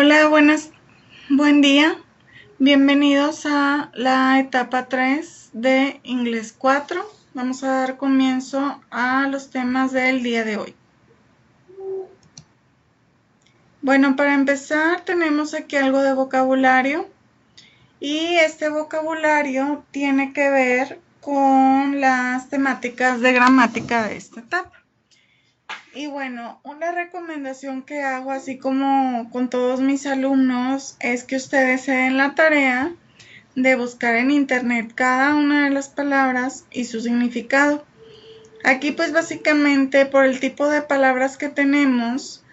Hola, buen día. Bienvenidos a la etapa 3 de Inglés 4. Vamos a dar comienzo a los temas del día de hoy. Bueno, para empezar tenemos aquí algo de vocabulario y este vocabulario tiene que ver con las temáticas de gramática de esta etapa. Y bueno, una recomendación que hago, así como con todos mis alumnos, es que ustedes se den la tarea de buscar en internet cada una de las palabras y su significado. Aquí pues básicamente por el tipo de palabras que tenemos,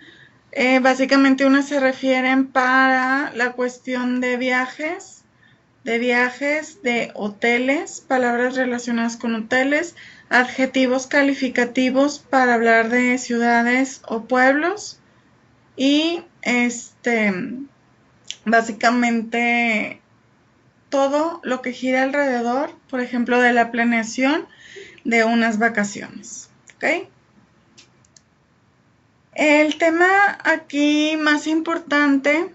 básicamente unas se refieren para la cuestión de viajes, de hoteles, palabras relacionadas con hoteles, adjetivos calificativos para hablar de ciudades o pueblos y básicamente todo lo que gira alrededor, por ejemplo, de la planeación de unas vacaciones. ¿Ok? El tema aquí más importante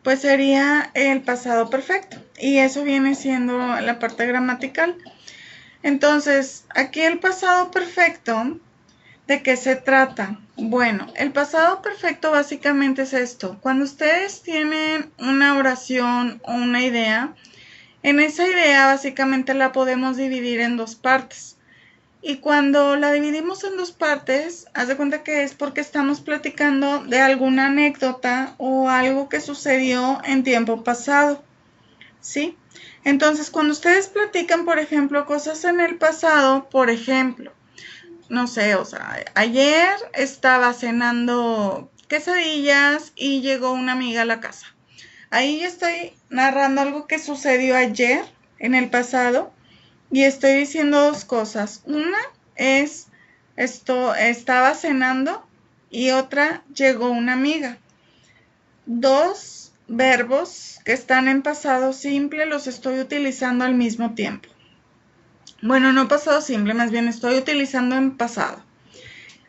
pues sería el pasado perfecto y eso viene siendo la parte gramatical. Entonces, aquí el pasado perfecto, ¿de qué se trata? Bueno, el pasado perfecto básicamente es esto. Cuando ustedes tienen una oración o una idea, en esa idea básicamente la podemos dividir en dos partes. Y cuando la dividimos en dos partes, haz de cuenta que es porque estamos platicando de alguna anécdota o algo que sucedió en tiempo pasado, ¿sí? Entonces, cuando ustedes platican, por ejemplo, cosas en el pasado, por ejemplo, no sé, o sea, ayer estaba cenando quesadillas y llegó una amiga a la casa. Ahí yo estoy narrando algo que sucedió ayer, en el pasado, y estoy diciendo dos cosas. Una es, estaba cenando y otra, llegó una amiga. Dos verbos que están en pasado simple los estoy utilizando al mismo tiempo. Bueno, no pasado simple, más bien estoy utilizando en pasado.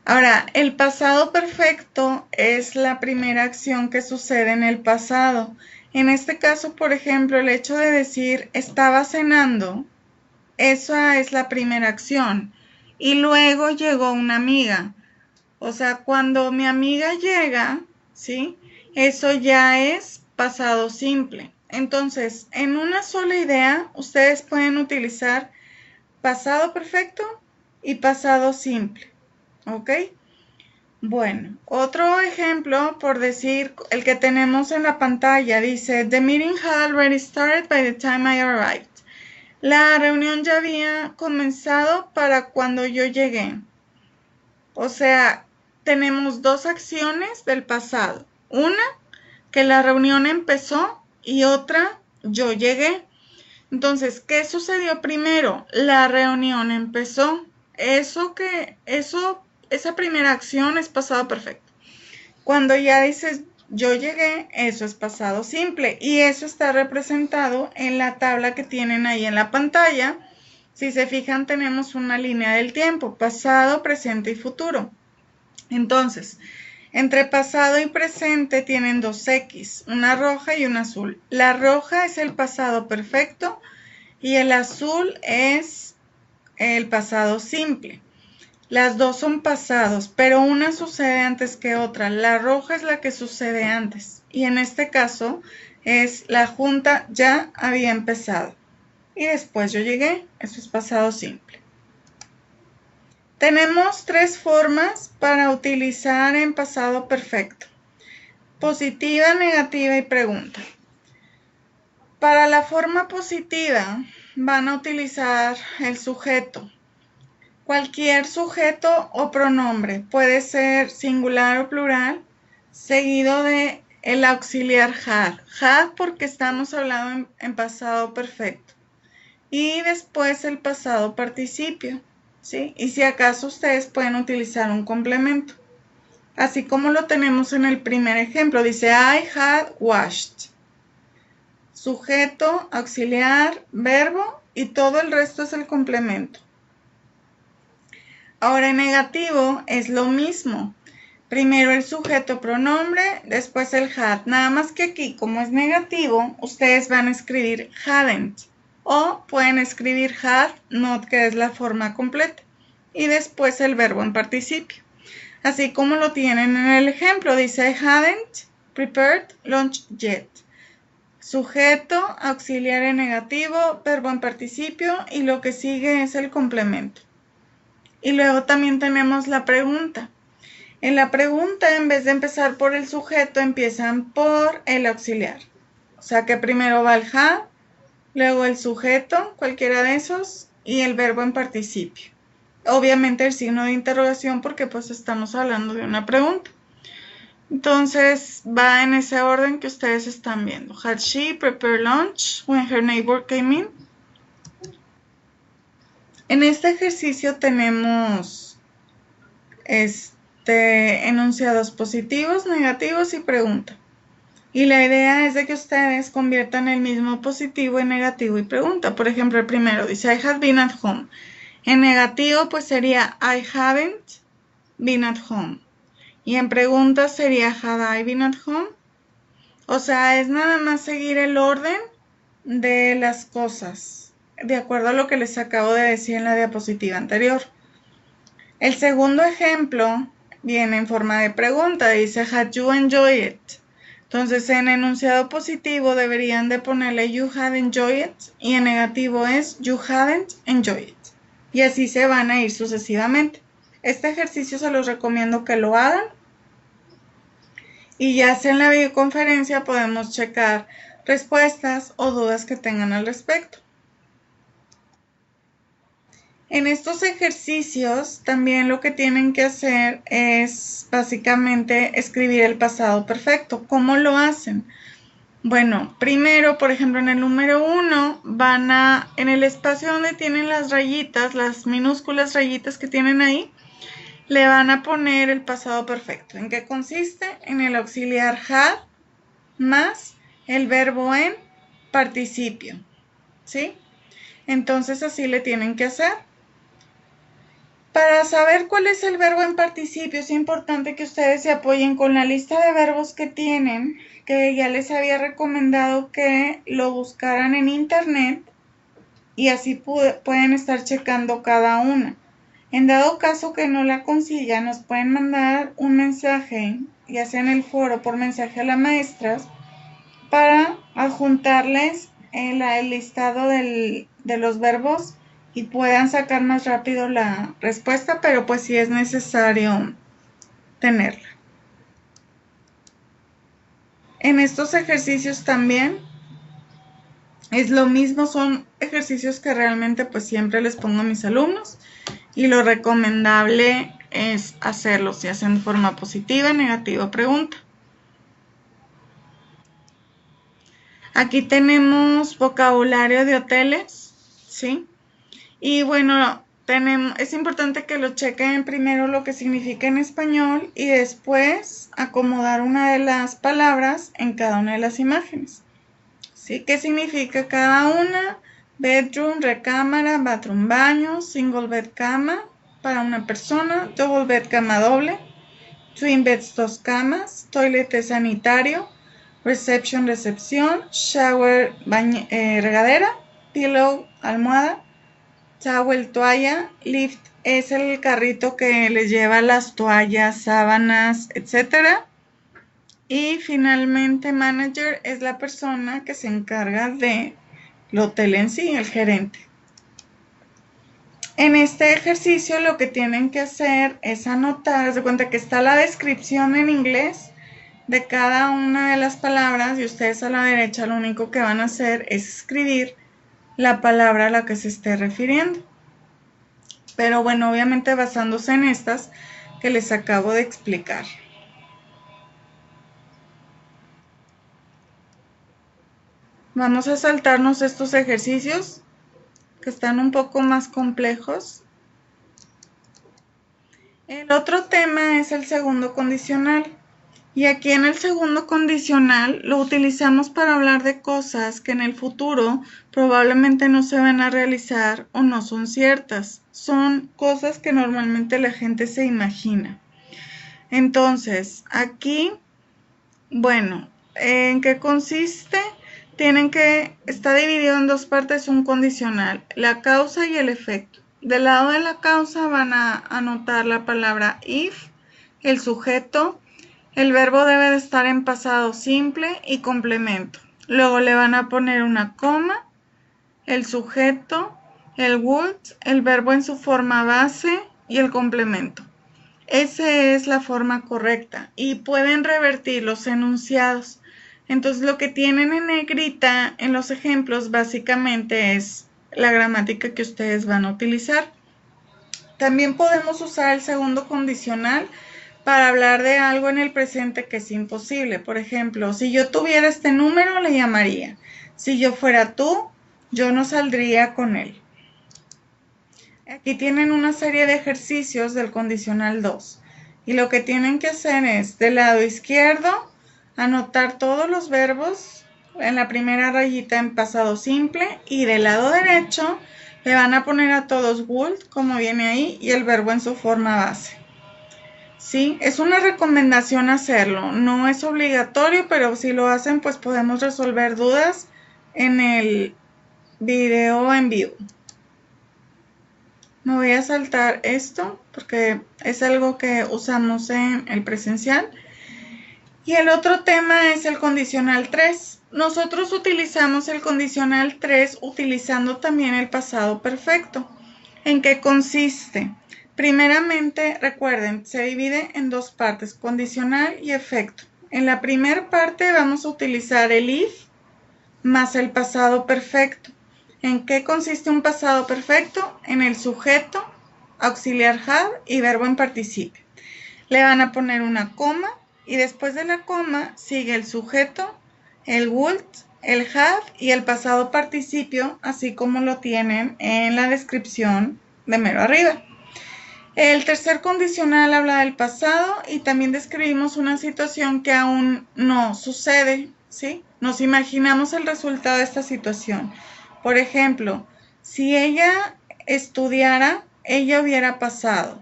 Ahora, el pasado perfecto es la primera acción que sucede en el pasado. En este caso, por ejemplo, el hecho de decir estaba cenando, esa es la primera acción. Y luego llegó una amiga. O sea, cuando mi amiga llega, ¿sí? Eso ya es pasado simple. Entonces, en una sola idea, ustedes pueden utilizar pasado perfecto y pasado simple. ¿Ok? Bueno, otro ejemplo, por decir, el que tenemos en la pantalla, dice, The meeting had already started by the time I arrived. La reunión ya había comenzado para cuando yo llegué. O sea, tenemos dos acciones del pasado. Una, que la reunión empezó y otra, yo llegué. Entonces, ¿qué sucedió primero? La reunión empezó. Esa primera acción es pasado perfecto. Cuando ya dices yo llegué, eso es pasado simple y eso está representado en la tabla que tienen ahí en la pantalla. Si se fijan, tenemos una línea del tiempo, pasado, presente y futuro. Entonces, entre pasado y presente tienen dos X, una roja y una azul. La roja es el pasado perfecto y el azul es el pasado simple. Las dos son pasados, pero una sucede antes que otra. La roja es la que sucede antes. Y en este caso es la junta ya había empezado. Y después yo llegué. Eso es pasado simple. Tenemos tres formas para utilizar en pasado perfecto. Positiva, negativa y pregunta. Para la forma positiva van a utilizar el sujeto. Cualquier sujeto o pronombre puede ser singular o plural, seguido de el auxiliar had. Had porque estamos hablando en pasado perfecto. Y después el pasado participio, ¿sí? Y si acaso ustedes pueden utilizar un complemento. Así como lo tenemos en el primer ejemplo, dice I had washed. Sujeto, auxiliar, verbo y todo el resto es el complemento. Ahora en negativo es lo mismo. Primero el sujeto pronombre, después el had. Nada más que aquí, como es negativo, ustedes van a escribir hadn't. O pueden escribir had not, que es la forma completa. Y después el verbo en participio. Así como lo tienen en el ejemplo, dice I hadn't prepared lunch yet. Sujeto, auxiliar en negativo, verbo en participio y lo que sigue es el complemento. Y luego también tenemos la pregunta. En la pregunta, en vez de empezar por el sujeto, empiezan por el auxiliar. O sea que primero va el had, luego el sujeto, cualquiera de esos, y el verbo en participio. Obviamente el signo de interrogación porque pues estamos hablando de una pregunta. Entonces va en ese orden que ustedes están viendo. Had she prepared lunch when her neighbor came in? En este ejercicio tenemos enunciados positivos, negativos y pregunta. Y la idea es de que ustedes conviertan el mismo positivo en negativo y pregunta. Por ejemplo, el primero dice I have been at home. En negativo pues sería I haven't been at home. Y en pregunta sería had I been at home. O sea, es nada más seguir el orden de las cosas, de acuerdo a lo que les acabo de decir en la diapositiva anterior. El segundo ejemplo viene en forma de pregunta, dice had you enjoyed it. Entonces en enunciado positivo deberían de ponerle you had enjoyed it y en negativo es you hadn't enjoyed it. Y así se van a ir sucesivamente. Este ejercicio se los recomiendo que lo hagan. Y ya sea en la videoconferencia podemos checar respuestas o dudas que tengan al respecto. En estos ejercicios también lo que tienen que hacer es básicamente escribir el pasado perfecto. ¿Cómo lo hacen? Bueno, primero, por ejemplo, en el número 1 en el espacio donde tienen las rayitas, las minúsculas rayitas que tienen ahí, le van a poner el pasado perfecto. ¿En qué consiste? En el auxiliar had más el verbo en participio, ¿sí? Entonces así le tienen que hacer. Para saber cuál es el verbo en participio es importante que ustedes se apoyen con la lista de verbos que tienen, que ya les había recomendado que lo buscaran en internet y así pueden estar checando cada una. En dado caso que no la consigan, nos pueden mandar un mensaje, ya sea en el foro por mensaje a las maestras, para adjuntarles el listado de los verbos y puedan sacar más rápido la respuesta, pero pues sí es necesario tenerla. En estos ejercicios también es lo mismo, son ejercicios que realmente pues siempre les pongo a mis alumnos y lo recomendable es hacerlos, ya sea en forma positiva, negativa o pregunta. Aquí tenemos vocabulario de hoteles, ¿sí? Y bueno, es importante que lo chequen primero lo que significa en español y después acomodar una de las palabras en cada una de las imágenes. ¿Sí? ¿Qué significa cada una? Bedroom, recámara, bathroom, baño, single bed, cama para una persona, double bed, cama doble, twin beds, dos camas, toilet es sanitario, reception, recepción, shower, regadera, pillow, almohada, towel, toalla, lift es el carrito que les lleva las toallas, sábanas, etc. Y finalmente manager es la persona que se encarga del hotel en sí, el gerente. En este ejercicio lo que tienen que hacer es anotar, de cuenta que está la descripción en inglés de cada una de las palabras y ustedes a la derecha lo único que van a hacer es escribir la palabra a la que se esté refiriendo. Pero bueno, obviamente basándose en estas que les acabo de explicar. Vamos a saltarnos estos ejercicios que están un poco más complejos. El otro tema es el segundo condicional. Y aquí en el segundo condicional lo utilizamos para hablar de cosas que en el futuro probablemente no se van a realizar o no son ciertas. Son cosas que normalmente la gente se imagina. Entonces, aquí, bueno, ¿en qué consiste? Está dividido en dos partes un condicional, la causa y el efecto. Del lado de la causa van a anotar la palabra if, el sujeto, el verbo debe de estar en pasado simple y complemento. Luego le van a poner una coma, el sujeto, el would, el verbo en su forma base y el complemento. Esa es la forma correcta y pueden revertir los enunciados. Entonces lo que tienen en negrita en los ejemplos básicamente es la gramática que ustedes van a utilizar. También podemos usar el segundo condicional para hablar de algo en el presente que es imposible. Por ejemplo, si yo tuviera este número, le llamaría. Si yo fuera tú, yo no saldría con él. Aquí tienen una serie de ejercicios del condicional 2. Y lo que tienen que hacer es, del lado izquierdo, anotar todos los verbos en la primera rayita en pasado simple. Y del lado derecho, le van a poner a todos would, como viene ahí, y el verbo en su forma base. Sí, es una recomendación hacerlo, no es obligatorio, pero si lo hacen, pues podemos resolver dudas en el video en vivo. Me voy a saltar esto porque es algo que usamos en el presencial. Y el otro tema es el condicional 3. Nosotros utilizamos el condicional 3 utilizando también el pasado perfecto. ¿En qué consiste? Primeramente, recuerden, se divide en dos partes, condicional y efecto. En la primera parte vamos a utilizar el if más el pasado perfecto. ¿En qué consiste un pasado perfecto? En el sujeto, auxiliar have y verbo en participio. Le van a poner una coma y después de la coma sigue el sujeto, el would, el have y el pasado participio, así como lo tienen en la descripción de mero arriba. El tercer condicional habla del pasado y también describimos una situación que aún no sucede, ¿sí? Nos imaginamos el resultado de esta situación. Por ejemplo, si ella estudiara, ella hubiera pasado.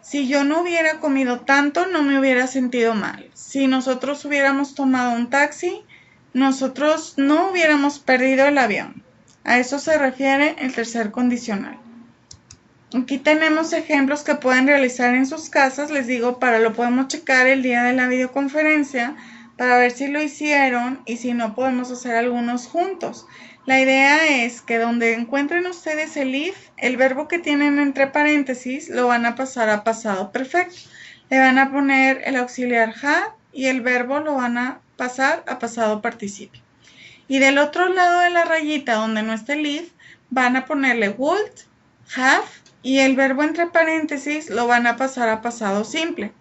Si yo no hubiera comido tanto, no me hubiera sentido mal. Si nosotros hubiéramos tomado un taxi, nosotros no hubiéramos perdido el avión. A eso se refiere el tercer condicional. Aquí tenemos ejemplos que pueden realizar en sus casas. Les digo, lo podemos checar el día de la videoconferencia para ver si lo hicieron y si no podemos hacer algunos juntos. La idea es que donde encuentren ustedes el if, el verbo que tienen entre paréntesis lo van a pasar a pasado perfecto. Le van a poner el auxiliar have y el verbo lo van a pasar a pasado participio. Y del otro lado de la rayita donde no está el if, van a ponerle would, have y el verbo entre paréntesis lo van a pasar a pasado simple.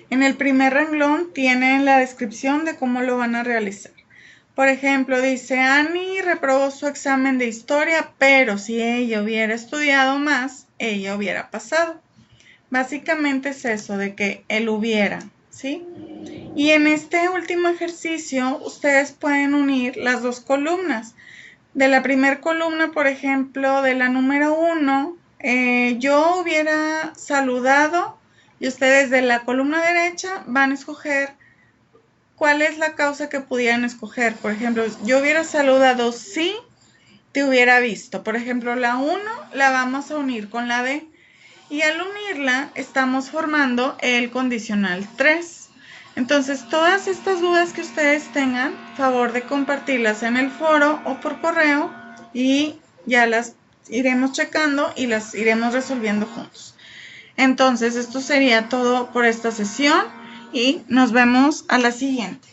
En el primer renglón tienen la descripción de cómo lo van a realizar. Por ejemplo, dice, Annie reprobó su examen de historia, pero si ella hubiera estudiado más, ella hubiera pasado. Básicamente es eso, de que él hubiera, ¿sí? Y en este último ejercicio, ustedes pueden unir las dos columnas. De la primera columna, por ejemplo, de la número 1, yo hubiera saludado y ustedes de la columna derecha van a escoger cuál es la causa que pudieran escoger. Por ejemplo, yo hubiera saludado si te hubiera visto. Por ejemplo, la 1 la vamos a unir con la D y al unirla estamos formando el condicional 3. Entonces, todas estas dudas que ustedes tengan, favor de compartirlas en el foro o por correo y ya las iremos checando y las iremos resolviendo juntos. Entonces, esto sería todo por esta sesión y nos vemos a la siguiente.